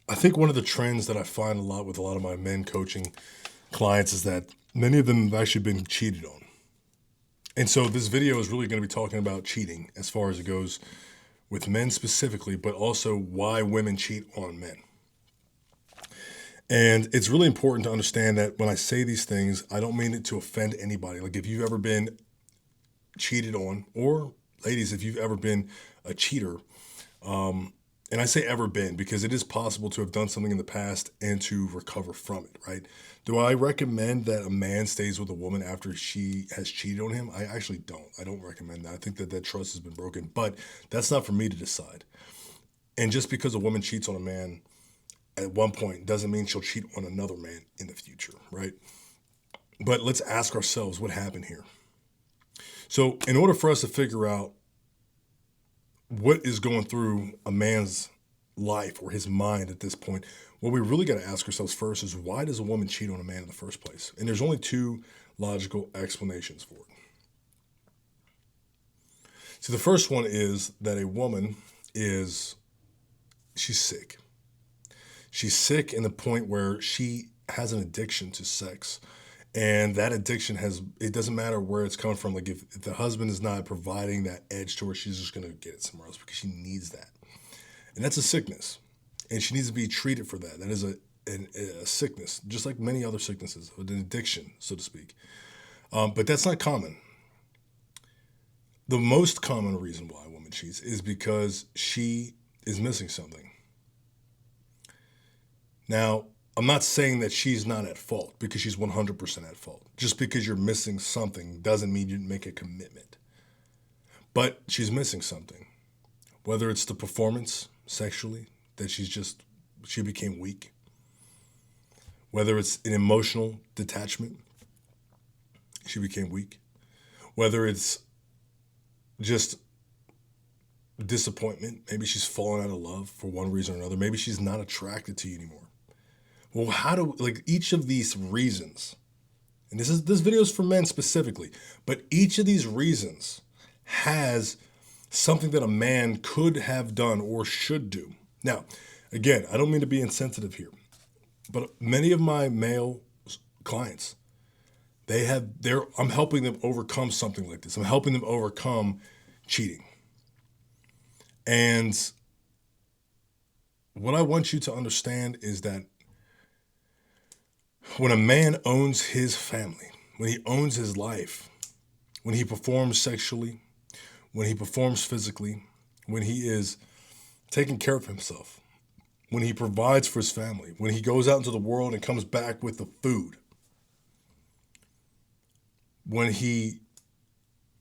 I think one of the trends that I find a lot with a lot of my men coaching clients is that many of them have actually been cheated on. And so this video is really going to be talking about cheating as far as it goes with men specifically, but also why women cheat on men. And it's really important to understand that when I say these things, I don't mean it to offend anybody. Like if you've ever been cheated on, or ladies, if you've ever been a cheater, and I say ever been because it is possible to have done something in the past and to recover from it, right? Do I recommend that a man stays with a woman after she has cheated on him? I actually don't. I don't recommend that. I think that that trust has been broken, but that's not for me to decide. And just because a woman cheats on a man at one point doesn't mean she'll cheat on another man in the future, right? But let's ask ourselves what happened here. So, in order for us to figure out what is going through a man's life or his mind at this point, what we really got to ask ourselves first is why does a woman cheat on a man in the first place? And there's only two logical explanations for it. So, the first one is that a woman is, she's sick. She's sick in the point where she has an addiction to sex. And that addiction has, it doesn't matter where it's coming from. Like if the husband is not providing that edge to her, she's just going to get it somewhere else because she needs that. And that's a sickness. And she needs to be treated for that. That is a sickness, just like many other sicknesses, an addiction, so to speak. But that's not common. The most common reason why a woman cheats is because she is missing something. Now, I'm not saying that she's not at fault because she's 100% at fault. Just because you're missing something doesn't mean you didn't make a commitment. But she's missing something. Whether it's the performance sexually, that she became weak. Whether it's an emotional detachment, she became weak. Whether it's just disappointment, maybe she's fallen out of love for one reason or another. Maybe she's not attracted to you anymore. Well, how do like each of these reasons, and this video is for men specifically, but each of these reasons has something that a man could have done or should do. Now, again, I don't mean to be insensitive here, but many of my male clients, I'm helping them overcome something like this. I'm helping them overcome cheating. And what I want you to understand is that when a man owns his family, when he owns his life, when he performs sexually, when he performs physically, when he is taking care of himself, when he provides for his family, when he goes out into the world and comes back with the food, when he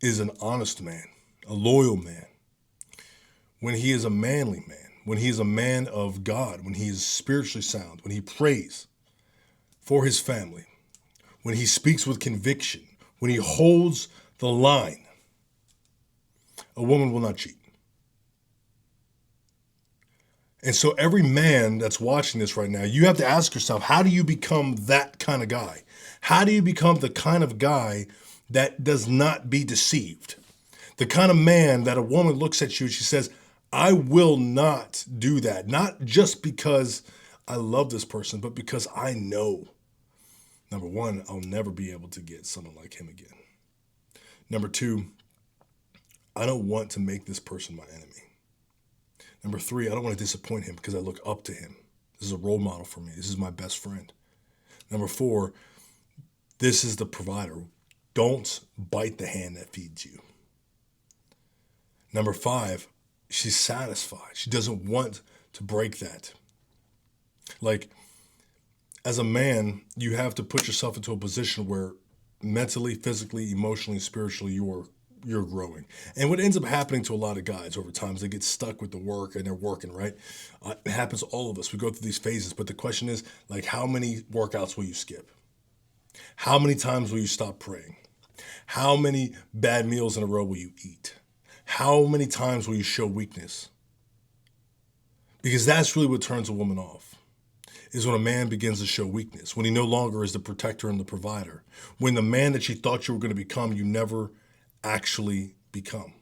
is an honest man, a loyal man, when he is a manly man, when he is a man of God, when he is spiritually sound, when he prays for his family, when he speaks with conviction, when he holds the line, a woman will not cheat. And so every man that's watching this right now, you have to ask yourself, how do you become that kind of guy? How do you become the kind of guy that does not be deceived? The kind of man that a woman looks at you and she says, I will not do that. Not just because I love this person, but because I know, number one, I'll never be able to get someone like him again. Number two, I don't want to make this person my enemy. Number three, I don't want to disappoint him because I look up to him. This is a role model for me. This is my best friend. Number four, this is the provider. Don't bite the hand that feeds you. Number five, she's satisfied. She doesn't want to break that. Like, as a man, you have to put yourself into a position where mentally, physically, emotionally, spiritually, you're growing. And what ends up happening to a lot of guys over time is they get stuck with the work and they're working, right? It happens to all of us. We go through these phases. But the question is, like, how many workouts will you skip? How many times will you stop praying? How many bad meals in a row will you eat? How many times will you show weakness? Because that's really what turns a woman off, is when a man begins to show weakness, when he no longer is the protector and the provider, when the man that you thought you were going to become, you never actually become.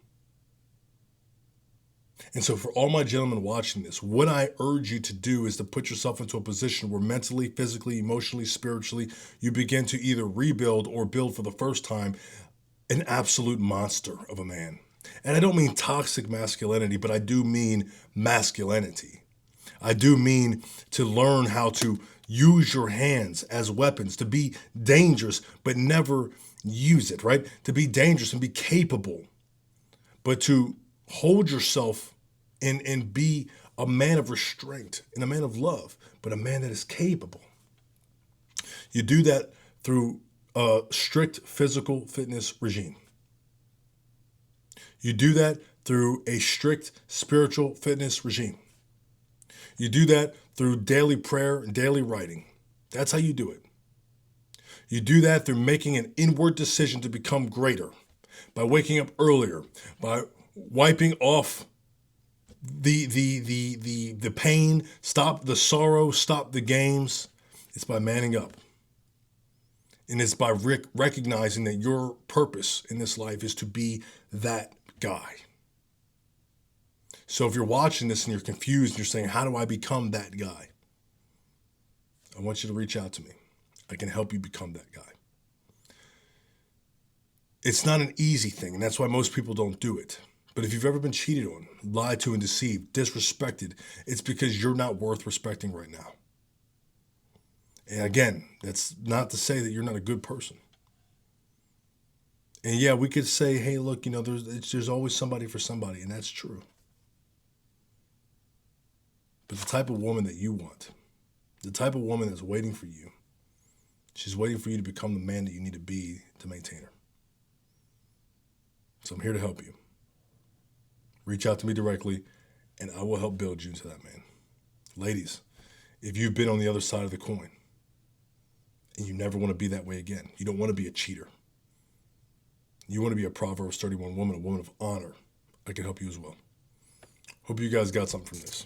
And so, for all my gentlemen watching this, what I urge you to do is to put yourself into a position where mentally, physically, emotionally, spiritually, you begin to either rebuild or build for the first time an absolute monster of a man. And I don't mean toxic masculinity, but I do mean masculinity. I do mean to learn how to use your hands as weapons, to be dangerous, but never use it, right? To be dangerous and be capable, but to hold yourself and be a man of restraint and a man of love, but a man that is capable. You do that through a strict physical fitness regime. You do that through a strict spiritual fitness regime. You do that through daily prayer and daily writing. That's how you do it. You do that through making an inward decision to become greater, by waking up earlier, by wiping off the pain, stop the sorrow, stop the games. It's by manning up. And it's by recognizing that your purpose in this life is to be that guy. So if you're watching this and you're confused and you're saying, how do I become that guy? I want you to reach out to me. I can help you become that guy. It's not an easy thing, and that's why most people don't do it. But if you've ever been cheated on, lied to and deceived, disrespected, it's because you're not worth respecting right now. And again, that's not to say that you're not a good person. And yeah, we could say, hey, look, there's always somebody for somebody, and that's true. But the type of woman that you want, the type of woman that's waiting for you, she's waiting for you to become the man that you need to be to maintain her. So I'm here to help you. Reach out to me directly, and I will help build you into that man. Ladies, if you've been on the other side of the coin, and you never want to be that way again, you don't want to be a cheater, you want to be a Proverbs 31 woman, a woman of honor, I can help you as well. Hope you guys got something from this.